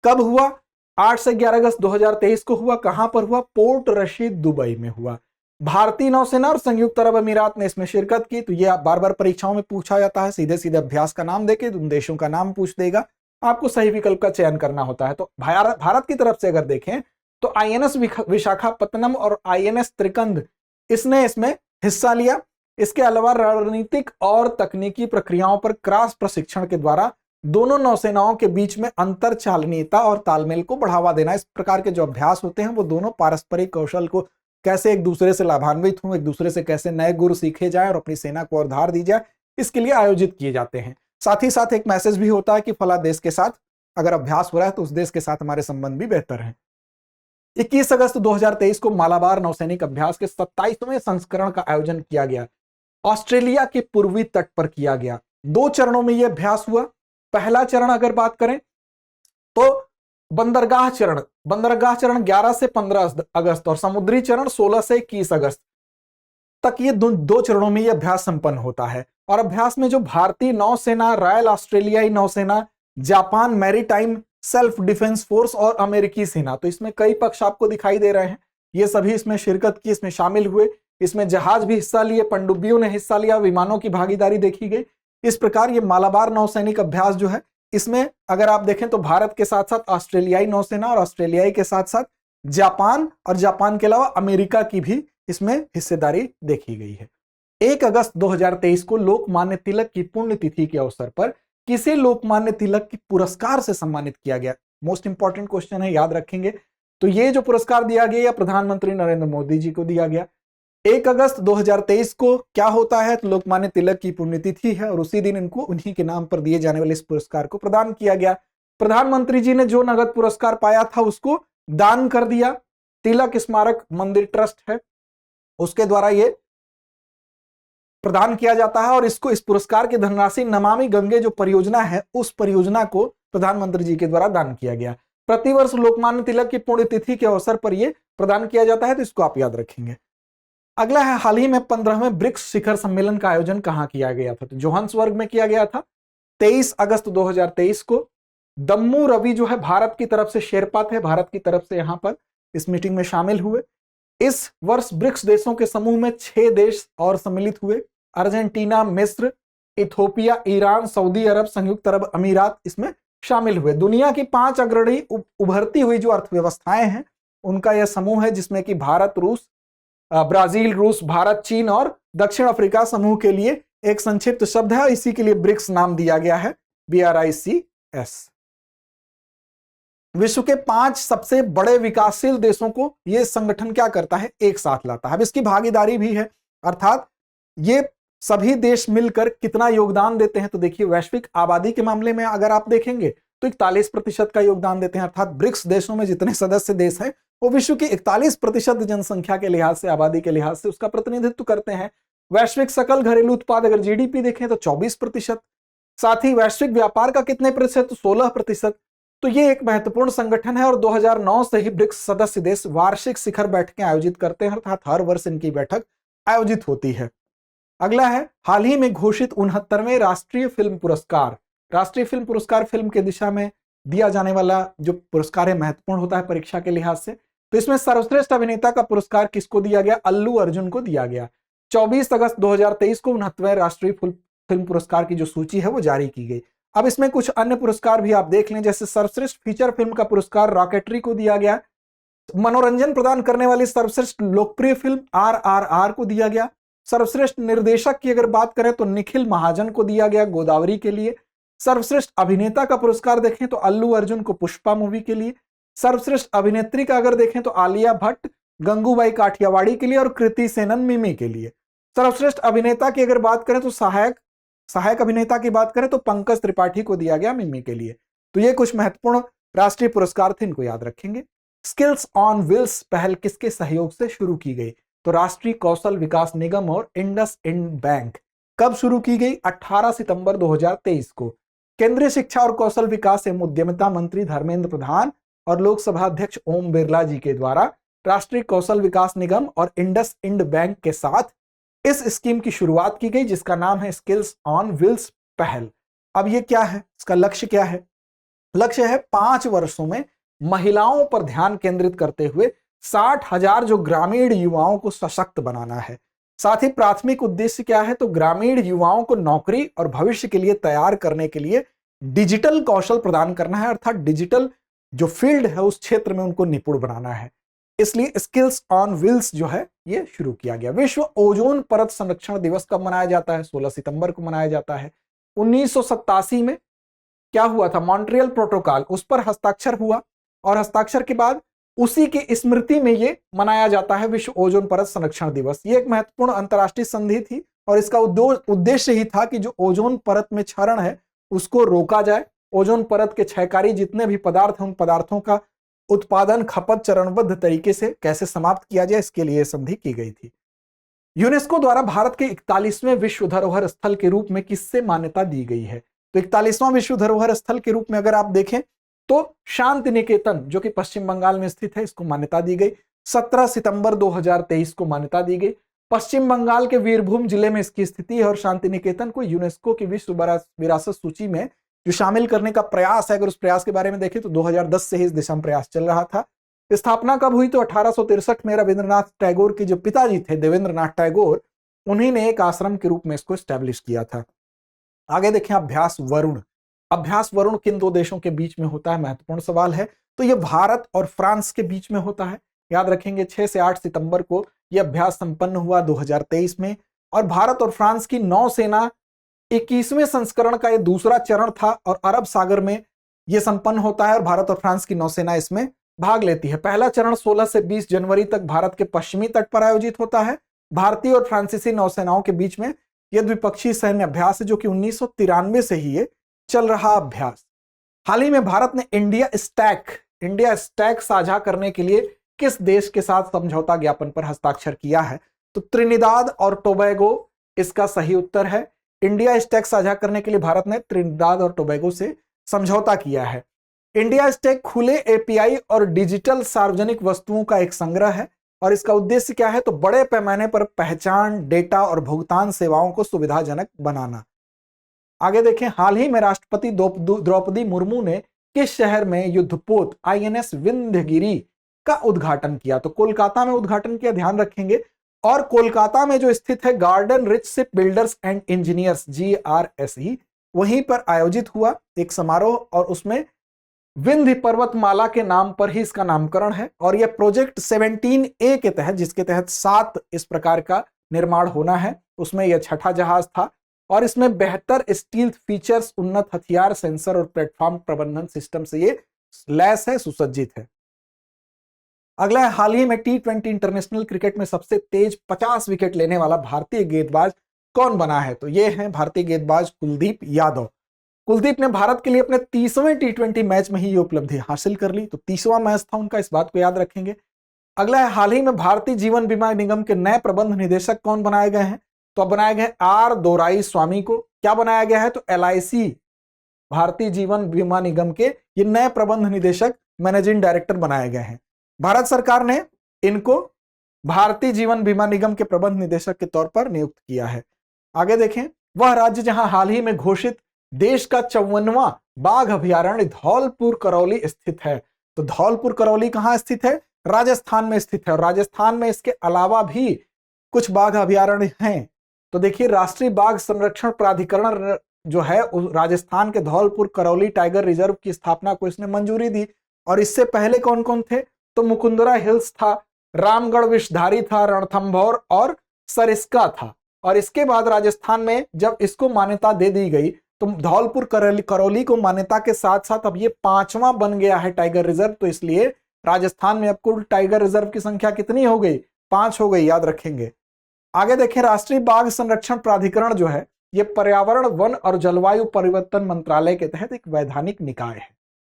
कब हुआ? 8 से 11 अगस्त 2023 को हुआ। कहां पर हुआ? पोर्ट रशीद दुबई में हुआ। भारतीय नौसेना और संयुक्त अरब अमीरात ने इसमें शिरकत की। तो यह बार बार परीक्षाओं में पूछा जाता है, सीधे सीधे अभ्यास का नाम देके उन देशों का नाम पूछ देगा, आपको सही विकल्प का चयन करना होता है। तो भारत की तरफ से अगर देखें तो आईएनएस विशाखापत्तनम और आईएनएस त्रिकंद इसने इसमें हिस्सा लिया। इसके अलावा रणनीतिक और तकनीकी प्रक्रियाओं पर क्रॉस प्रशिक्षण के द्वारा दोनों नौसेनाओं के बीच में अंतर चालनीयता और तालमेल को बढ़ावा देना। इस प्रकार के जो अभ्यास होते हैं वो दोनों पारस्परिक कौशल को कैसे एक दूसरे से लाभान्वित हों, एक दूसरे से कैसे नए गुर सीखे जाएं और अपनी सेना को और धार दी जाए, इसके लिए आयोजित किए जाते हैं। साथ ही साथ एक मैसेज भी होता है कि फला देश के साथ अगर अभ्यास हो रहा है तो उस देश के साथ हमारे संबंध भी बेहतर हैं। 21 अगस्त 2023 को मालाबार नौसैनिक अभ्यास के 27वें संस्करण का आयोजन किया गया। ऑस्ट्रेलिया के पूर्वी तट पर किया गया। 2 चरणों में यह अभ्यास हुआ। पहला चरण अगर बात करें तो बंदरगाह चरण 11 से 15 अगस्त और समुद्री चरण 16 से 21 अगस्त तक ये 2 चरणों में यह अभ्यास संपन्न होता है। और अभ्यास में जो भारतीय नौसेना, रॉयल ऑस्ट्रेलियाई नौसेना, Japan maritime self defence force और अमेरिकी सेना, तो इसमें कई पक्ष आपको दिखाई दे रहे हैं, ये सभी इसमें शिरकत की, इसमें शामिल हुए। इसमें जहाज भी हिस्सा लिए, पनडुब्बियों ने हिस्सा लिया, विमानों की भागीदारी देखी गई। इस प्रकार ये मालाबार नौसैनिक अभ्यास जो है, इसमें अगर आप देखें तो भारत के साथ साथ ऑस्ट्रेलियाई नौसेना और ऑस्ट्रेलियाई के साथ साथ जापान और जापान के अलावा अमेरिका की भी इसमें हिस्सेदारी देखी गई है। 1 अगस्त 2023 को लोकमान्य तिलक की पुण्यतिथि के अवसर पर किसे लोकमान्य तिलक की पुरस्कार से सम्मानित किया गया? मोस्ट इंपॉर्टेंट क्वेश्चन है, याद रखेंगे। तो ये जो पुरस्कार दिया गया, प्रधानमंत्री नरेंद्र मोदी जी को दिया गया। 1 अगस्त 2023 को क्या होता है, तो लोकमान्य तिलक की पुण्यतिथि है और उसी दिन इनको उन्हीं के नाम पर दिए जाने वाले इस पुरस्कार को प्रदान किया गया। प्रधानमंत्री जी ने जो नगद पुरस्कार पाया था उसको दान कर दिया। तिलक स्मारक मंदिर ट्रस्ट है, उसके द्वारा ये प्रदान किया जाता है और इसको इस पुरस्कार की धनराशि नमामि गंगे जो परियोजना है उस परियोजना को प्रधानमंत्री जी के द्वारा दान किया गया। प्रतिवर्ष लोकमान्य तिलक की पुण्यतिथि के अवसर पर यह प्रदान किया जाता है, तो इसको आप याद रखेंगे। अगला है, हाल ही में 15वें ब्रिक्स शिखर सम्मेलन का आयोजन कहां किया गया था, तो जोहान्सबर्ग में किया गया था 23 अगस्त 2023 को। दम्मू रवि जो है भारत की तरफ से, शेरपा थे भारत की तरफ से, यहां पर इस मीटिंग में शामिल हुए। इस वर्ष ब्रिक्स देशों के समूह में 6 देश और सम्मिलित हुए, अर्जेंटीना, मिस्र, इथोपिया, ईरान, सऊदी अरब, संयुक्त अरब अमीरात इसमें शामिल हुए। दुनिया की 5 अग्रणी उभरती हुई जो अर्थव्यवस्थाएं हैं उनका यह समूह है, जिसमें कि भारत, रूस, ब्राजील, रूस, भारत, चीन और दक्षिण अफ्रीका समूह के लिए एक संक्षिप्त शब्द है, इसी के लिए ब्रिक्स नाम दिया गया है, BRICS। विश्व के 5 सबसे बड़े विकासशील देशों को यह संगठन क्या करता है, एक साथ लाता है। अब इसकी भागीदारी भी है, अर्थात ये सभी देश मिलकर कितना योगदान देते हैं, तो देखिए वैश्विक आबादी के मामले में अगर आप देखेंगे तो 41% का योगदान देते हैं, अर्थात ब्रिक्स देशों में जितने सदस्य देश हैं वो विश्व की 41% जनसंख्या के लिहाज से, आबादी के लिहाज से उसका प्रतिनिधित्व करते हैं। वैश्विक सकल घरेलू उत्पाद अगर GDP देखें तो 24%, साथ ही वैश्विक व्यापार का कितने प्रतिशत, तो 16%। तो ये एक महत्वपूर्ण संगठन है और 2009 से ही ब्रिक्स सदस्य देश वार्षिक शिखर बैठकें आयोजित करते हैं, अर्थात हर वर्ष इनकी बैठक आयोजित होती है। अगला है, हाल ही में घोषित 69वें राष्ट्रीय फिल्म पुरस्कार। राष्ट्रीय फिल्म पुरस्कार फिल्म के दिशा में दिया जाने वाला जो पुरस्कार है, महत्वपूर्ण होता है परीक्षा के लिहाज से। तो इसमें सर्वश्रेष्ठ अभिनेता का पुरस्कार किसको दिया गया, अल्लू अर्जुन को दिया गया। 24 अगस्त 2023 को 69वें राष्ट्रीय फिल्म पुरस्कार की जो सूची है वो जारी की गई। अब इसमें कुछ अन्य पुरस्कार भी आप देख लें, जैसे सर्वश्रेष्ठ फीचर फिल्म का पुरस्कार रॉकेटरी को दिया गया। मनोरंजन प्रदान करने वाली सर्वश्रेष्ठ लोकप्रिय फिल्म RRR को दिया गया। सर्वश्रेष्ठ निर्देशक की अगर बात करें तो निखिल महाजन को दिया गया गोदावरी के लिए। सर्वश्रेष्ठ अभिनेता का पुरस्कार देखें तो अल्लू अर्जुन को पुष्पा मूवी के लिए। सर्वश्रेष्ठ अभिनेत्री का अगर देखें तो आलिया भट्ट गंगूबाई काठियावाड़ी के लिए और कृति सेनन मिमी के लिए। सर्वश्रेष्ठ अभिनेता की अगर बात करें तो सहायक अभिनेता की बात करें तो पंकज त्रिपाठी को दिया गया मिमी के लिए। तो ये कुछ महत्वपूर्ण राष्ट्रीय पुरस्कार थे, इनको याद रखेंगे। स्किल्स ऑन व्हील्स पहल किसके सहयोग से शुरू की गई, तो राष्ट्रीय कौशल विकास निगम और इंडसइंड बैंक। कब शुरू की गई, 18 सितंबर 2023 को। केंद्रीय शिक्षा और कौशल विकास एवं उद्यमिता मंत्री धर्मेंद्र प्रधान और लोकसभा अध्यक्ष ओम बिरला जी के द्वारा राष्ट्रीय कौशल विकास निगम और इंडसइंड बैंक के साथ इस स्कीम की शुरुआत की गई, जिसका नाम है स्किल्स ऑन व्हील्स पहल। अब ये क्या है, इसका लक्ष्य क्या है, लक्ष्य है 5 वर्षों में महिलाओं पर ध्यान केंद्रित करते हुए 60,000 जो ग्रामीण युवाओं को सशक्त बनाना है। साथ ही प्राथमिक उद्देश्य क्या है, तो ग्रामीण युवाओं को नौकरी और भविष्य के लिए तैयार करने के लिए डिजिटल कौशल प्रदान करना है, अर्थात डिजिटल जो फील्ड है उस क्षेत्र में उनको निपुण बनाना है। इसलिए स्किल्स ऑन व्हील्स जो है ये शुरू किया गया। विश्व ओजोन परत संरक्षण दिवस कब मनाया जाता है, 16 सितंबर को मनाया जाता है। 1987 में क्या हुआ था, मॉन्ट्रियल प्रोटोकॉल, उस पर हस्ताक्षर हुआ और हस्ताक्षर के बाद उसी की स्मृति में ये मनाया जाता है विश्व ओजोन परत संरक्षण दिवस। ये एक महत्वपूर्ण अंतर्राष्ट्रीय संधि थी और इसका उद्देश्य ही था कि जो ओजोन परत में क्षरण है उसको रोका जाए। ओजोन परत के क्षयकारी जितने भी पदार्थ हैं उन पदार्थों का उत्पादन, खपत चरणबद्ध तरीके से कैसे समाप्त किया जाए, इसके लिए संधि की गई थी। यूनेस्को द्वारा भारत के 41वें विश्व धरोहर स्थल के रूप में किससे मान्यता दी गई है, तो 41वां विश्व धरोहर स्थल के रूप में अगर आप देखें तो शांति निकेतन जो कि पश्चिम बंगाल में स्थित है, इसको मान्यता दी गई। 17 सितंबर 2023 को मान्यता दी गई। पश्चिम बंगाल के वीरभूम जिले में इसकी स्थिति है और शांति निकेतन को यूनेस्को की विश्व विरासत सूची में जो शामिल करने का प्रयास है, अगर उस प्रयास के बारे में देखें तो 2010 से ही इस दिशा में प्रयास चल रहा था। स्थापना कब हुई, तो 1863 में रविंद्रनाथ टैगोर के जो पिताजी थे देवेंद्रनाथ टैगोर, उन्हीं ने एक आश्रम के रूप में इसको स्टैब्लिश किया था। आगे देखें, अभ्यास वरुण। अभ्यास वरुण किन 2 देशों के बीच में होता है, महत्वपूर्ण सवाल है। तो यह भारत और फ्रांस के बीच में होता है, याद रखेंगे। 6 से 8 सितंबर को यह अभ्यास संपन्न हुआ 2023 में और भारत और फ्रांस की नौसेना 21वें संस्करण का यह दूसरा चरण था और अरब सागर में यह संपन्न होता है और भारत और फ्रांस की नौसेना इसमें भाग लेती है। पहला चरण 16 से 20 जनवरी तक भारत के पश्चिमी तट पर आयोजित होता है भारतीय और फ्रांसीसी नौसेनाओं के बीच में यह द्विपक्षीय सैन्य अभ्यास है, जो कि 1993 से ही ये चल रहा अभ्यास। हाल ही में भारत ने इंडिया स्टैक साझा करने के लिए किस देश के साथ समझौता ज्ञापन पर हस्ताक्षर किया है? तो त्रिनिदाद और टोबैगो इसका सही उत्तर है। इंडिया स्टैक साझा करने के लिए भारत ने त्रिनिदाद और टोबैगो से समझौता किया है। इंडिया स्टैक खुले एपीआई और डिजिटल सार्वजनिक वस्तुओं का एक संग्रह है और इसका उद्देश्य क्या है? तो बड़े पैमाने पर पहचान, डेटा और भुगतान सेवाओं को सुविधाजनक बनाना। आगे देखें, हाल ही में राष्ट्रपति द्रौपदी मुर्मू ने किस शहर में युद्धपोत आईएनएस विंध्यगिरी का उद्घाटन किया? तो कोलकाता में उद्घाटन किया, ध्यान रखेंगे। और कोलकाता में जो स्थित है garden rich ship builders and engineers GRSE, वहीं पर आयोजित हुआ एक समारोह और उसमें विंध्य पर्वतमाला के नाम पर ही इसका नामकरण है। और यह प्रोजेक्ट 17A के तहत, जिसके तहत 7 इस प्रकार का निर्माण होना है, उसमें यह छठा जहाज था और इसमें बेहतर स्टील फीचर्स, उन्नत हथियार, सेंसर और प्लेटफॉर्म प्रबंधन सिस्टम से ये लैस है, सुसज्जित है। अगला है, हाल ही में T20 इंटरनेशनल क्रिकेट में सबसे तेज 50 विकेट लेने वाला भारतीय गेंदबाज कौन बना है? तो ये है भारतीय गेंदबाज कुलदीप यादव। कुलदीप ने भारत के लिए अपने 30वें T20 मैच में ही ये उपलब्धि हासिल कर ली। तो 30वां मैच था उनका, इस बात को याद रखेंगे। अगला है, हाल ही में भारतीय जीवन बीमा निगम के नए प्रबंध निदेशक कौन बनाए गए हैं? तो अब बनाए गए R दोराई-स्वामी को। क्या बनाया गया है? तो LIC भारतीय जीवन बीमा निगम के ये नए प्रबंध निदेशक, मैनेजिंग डायरेक्टर बनाए गए हैं। भारत सरकार ने इनको भारतीय जीवन बीमा निगम के प्रबंध निदेशक के तौर पर नियुक्त किया है। आगे देखें, वह राज्य जहां हाल ही में घोषित देश का 54वां बाघ अभयारण्य धौलपुर करौली स्थित है। तो धौलपुर करौली कहां स्थित है? राजस्थान में स्थित है। और राजस्थान में इसके अलावा भी कुछ बाघ अभयारण्य हैं। तो देखिए, राष्ट्रीय बाघ संरक्षण प्राधिकरण जो है राजस्थान के धौलपुर करौली टाइगर रिजर्व की स्थापना को इसने मंजूरी दी। और इससे पहले कौन कौन थे? तो मुकुंदरा हिल्स था, रामगढ़ विषधारी था, रणथंभौर और सरिस्का था। और इसके बाद राजस्थान में जब इसको मान्यता दे दी गई तो धौलपुर करौली को मान्यता के साथ साथ अब ये 5वां बन गया है टाइगर रिजर्व। तो इसलिए राजस्थान में अब कुल टाइगर रिजर्व की संख्या कितनी हो गई? 5 हो गई, याद रखेंगे। आगे देखें, राष्ट्रीय बाघ संरक्षण प्राधिकरण जो है ये पर्यावरण, वन और जलवायु परिवर्तन मंत्रालय के तहत एक वैधानिक निकाय है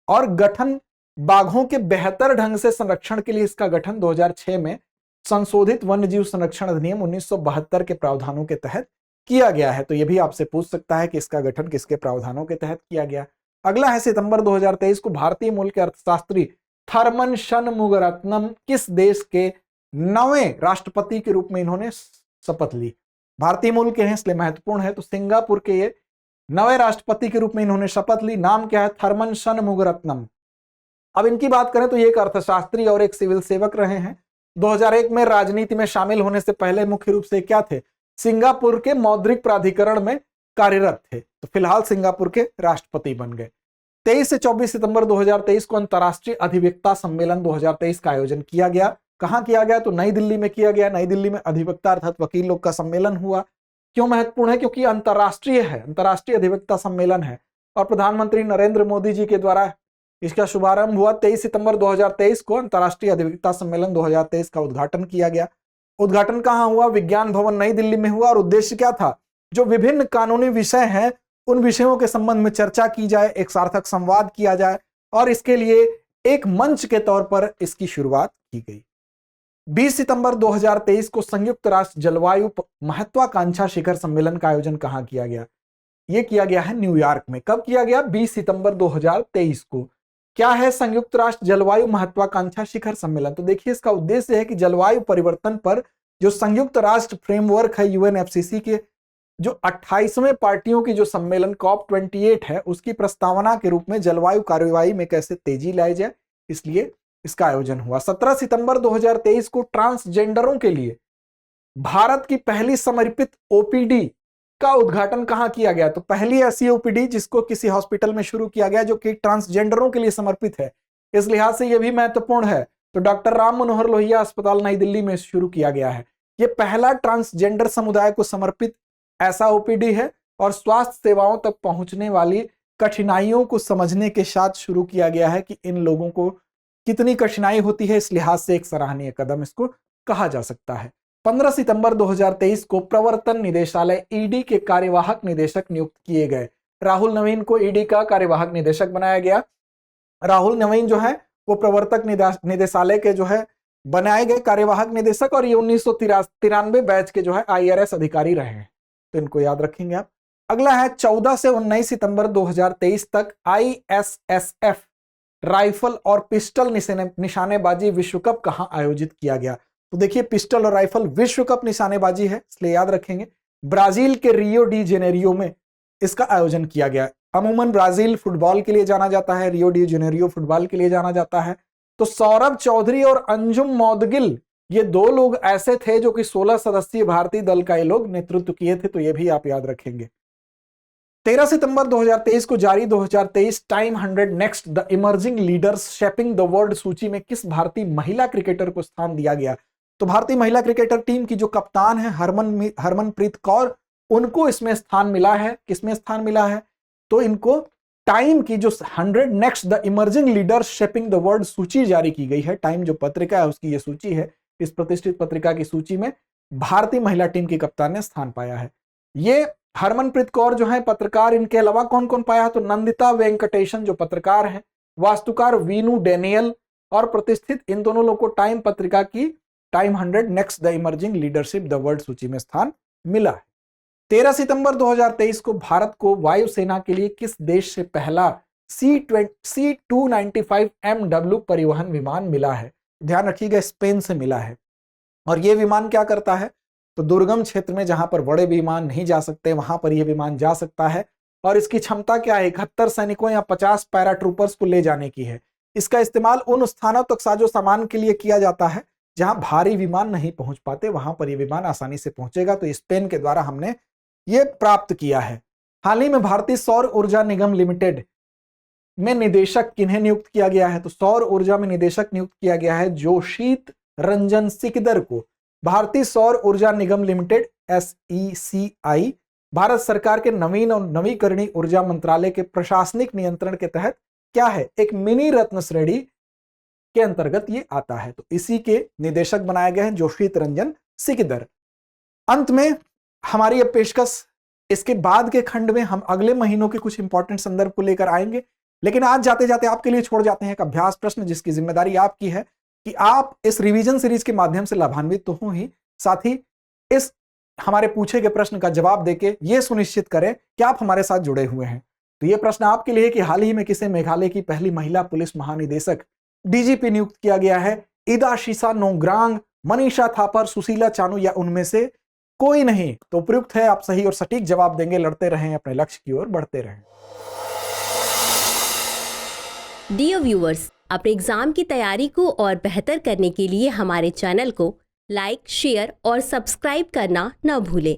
और गठन बाघों के बेहतर ढंग से संरक्षण के लिए इसका गठन 2006 में संशोधित वन्यजीव संरक्षण अधिनियम 1972 के प्रावधानों के तहत किया गया है। तो यह भी आपसे पूछ सकता है कि इसका गठन किसके प्रावधानों के तहत किया गया। अगला है, सितंबर 2023 को भारतीय मूल के अर्थशास्त्री थर्मन षणमुगरत्नम किस देश के 9वें राष्ट्रपति के रूप में इन्होंने शपथ ली? भारतीय मूल के हैं इसलिए महत्वपूर्ण है। तो सिंगापुर के ये 9वें राष्ट्रपति के रूप में इन्होंने शपथ ली। नाम क्या है? थर्मन षणमुगरत्नम। अब इनकी बात करें तो ये एक अर्थशास्त्री और एक सिविल सेवक रहे हैं। 2001 में राजनीति में शामिल होने से पहले मुख्य रूप से क्या थे? सिंगापुर के मौद्रिक प्राधिकरण में कार्यरत थे। तो फिलहाल सिंगापुर के राष्ट्रपति बन गए। 23 से 24 सितंबर 2023 को अंतर्राष्ट्रीय अधिवक्ता सम्मेलन 2023 का आयोजन किया गया। कहां किया गया? तो नई दिल्ली में किया गया। नई दिल्ली में अधिवक्ता अर्थात वकील लोग का सम्मेलन हुआ। क्यों महत्वपूर्ण है? क्योंकि अंतर्राष्ट्रीय है, अंतर्राष्ट्रीय अधिवक्ता सम्मेलन है और प्रधानमंत्री नरेंद्र मोदी जी के द्वारा इसका शुभारंभ हुआ। 23 सितंबर 2023 को अंतर्राष्ट्रीय अधिवक्ता सम्मेलन 2023 का उद्घाटन किया गया। उद्घाटन कहां हुआ? विज्ञान भवन नई दिल्ली में हुआ। और उद्देश्य क्या था? जो विभिन्न कानूनी विषय हैं उन विषयों के संबंध में चर्चा की जाए, एक सार्थक संवाद किया जाए और इसके लिए एक मंच के तौर पर इसकी शुरुआत की गई। 20 सितंबर 2023 को संयुक्त राष्ट्र जलवायु महत्वाकांक्षा शिखर सम्मेलन का आयोजन कहां किया गया? यह किया गया है न्यूयॉर्क में। कब किया गया? 20 सितंबर 2023 को। क्या है संयुक्त राष्ट्र जलवायु महत्वाकांक्षा शिखर सम्मेलन? तो देखिए, इसका उद्देश्य है कि जलवायु परिवर्तन पर जो संयुक्त राष्ट्र फ्रेमवर्क है UNFCCC के जो 28वें पार्टियों की जो सम्मेलन COP28 है उसकी प्रस्तावना के रूप में जलवायु कार्यवाही में कैसे तेजी लाई जाए, इसलिए इसका आयोजन हुआ। 17 सितंबर 2023 को ट्रांसजेंडरों के लिए भारत की पहली समर्पित OPD का उद्घाटन कहां किया गया? तो पहली ऐसी OPD जिसको किसी हॉस्पिटल में शुरू किया गया जो कि ट्रांसजेंडरों के लिए समर्पित है, इस लिहाज से यह भी महत्वपूर्ण है। तो डॉक्टर राम मनोहर लोहिया अस्पताल नई दिल्ली में शुरू किया गया है। यह पहला ट्रांसजेंडर समुदाय को समर्पित ऐसा OPD है और स्वास्थ्य सेवाओं तक पहुंचने वाली कठिनाइयों को समझने के साथ शुरू किया गया है कि इन लोगों को कितनी कठिनाई होती है। इस लिहाज से एक सराहनीय कदम इसको कहा जा सकता है। 15 सितंबर 2023 को प्रवर्तन निदेशालय ईडी के कार्यवाहक निदेशक नियुक्त किए गए। राहुल नवीन को ईडी का कार्यवाहक निदेशक बनाया गया। राहुल नवीन जो है वो प्रवर्तक निदेशालय के जो है बनाए गए कार्यवाहक निदेशक, और ये 1993 बैच के जो है IRS अधिकारी रहे हैं, तो इनको याद रखेंगे आप। अगला है 14 से 19 सितंबर 2023 तक ISSF राइफल और पिस्टल निशानेबाजी विश्व कप कहां आयोजित किया गया। तो देखिए पिस्टल और राइफल विश्व कप निशानेबाजी है, इसलिए याद रखेंगे ब्राजील के रियो डी जेनेरियो में इसका आयोजन किया गया। अमूमन ब्राजील फुटबॉल के लिए जाना जाता है, रियो डी जेनेरियो फुटबॉल के लिए जाना जाता है। तो सौरभ चौधरी और अंजुम मौदगिल ये दो लोग ऐसे थे जो कि 16 सदस्यीय भारतीय दल का ये लोग नेतृत्व किए थे, तो ये भी आप याद रखेंगे। 13 सितंबर 2023 को जारी 2023 time 100 next the emerging leaders shaping the world सूची में किस भारतीय महिला क्रिकेटर को स्थान दिया गया। तो भारतीय महिला क्रिकेटर टीम की जो कप्तान है हरमनप्रीत कौर, उनको इसमें स्थान मिला है। किसमें स्थान मिला है? तो इनको टाइम की जो 100 next the emerging leaders shaping the world सूची जारी की गई है, टाइम जो पत्रिका है उसकी ये सूची है, इस प्रतिष्ठित पत्रिका की सूची में भारतीय महिला टीम की कप्तान ने स्थान पाया है। ये हरमनप्रीत कौर जो है पत्रकार, इनके अलावा कौन कौन पाया? तो नंदिता वेंकटेशन जो पत्रकार हैं, वास्तुकार वीनू डेनियल और प्रतिष्ठित, इन दोनों लोग को टाइम पत्रिका की time 100 next the emerging leadership the world सूची में स्थान मिला है। 13 सितंबर 2023 को भारत को वायुसेना के लिए किस देश से पहला C-295 MW परिवहन विमान मिला है? ध्यान रखिएगा, स्पेन से मिला है। और यह विमान क्या करता है? तो दुर्गम क्षेत्र में जहां पर बड़े विमान नहीं जा सकते वहां पर यह विमान जा सकता है। और इसकी क्षमता क्या है? 71 सैनिकों या 50 पैराट्रूपर्स को ले जाने की है। इसका इस्तेमाल उन स्थानों तक साजो सामान के लिए किया जाता है जहां भारी विमान नहीं पहुंच पाते, वहां पर यह विमान आसानी से पहुंचेगा। तो स्पेन के द्वारा हमने ये प्राप्त किया है। हाल ही में भारतीय सौर ऊर्जा निगम लिमिटेड में निदेशक किन्हें नियुक्त किया गया है? तो सौर ऊर्जा में निदेशक नियुक्त किया गया है जोशीत रंजन सिकदर को। भारतीय सौर ऊर्जा निगम लिमिटेड SECI भारत सरकार के नवीन और नवीकरणीय ऊर्जा मंत्रालय के प्रशासनिक नियंत्रण के तहत क्या है? एक मिनी रत्न श्रेणी के अंतर्गत ये आता है। तो इसी के निदेशक बनाए गए हैं जोशीत रंजन सिकदर। अंत में हमारी यह पेशकश, इसके बाद के खंड में हम अगले महीनों के कुछ इंपॉर्टेंट संदर्भ को लेकर आएंगे, लेकिन आज जाते जाते आपके लिए छोड़ जाते हैं एक अभ्यास प्रश्न, जिसकी जिम्मेदारी आपकी है कि आप इस रिवीजन सीरीज के माध्यम से लाभान्वित तो हो ही, साथ ही इस हमारे पूछे गए प्रश्न का जवाब देके ये सुनिश्चित करें कि आप हमारे साथ जुड़े हुए हैं। तो ये प्रश्न आपके लिए कि हाल ही में किसे मेघालय की पहली महिला पुलिस महानिदेशक DGP नियुक्त किया गया है? इदाशिसा नोग्रांग, मनीषा थापर, सुशीला चानू या उनमें से कोई नहीं? तो उपयुक्त है, आप सही और सटीक जवाब देंगे। लड़ते रहें, अपने लक्ष्य की ओर बढ़ते रहें। डियर व्यूअर्स, अपने एग्जाम की तैयारी को और बेहतर करने के लिए हमारे चैनल को लाइक, शेयर और सब्सक्राइब करना न भूलें।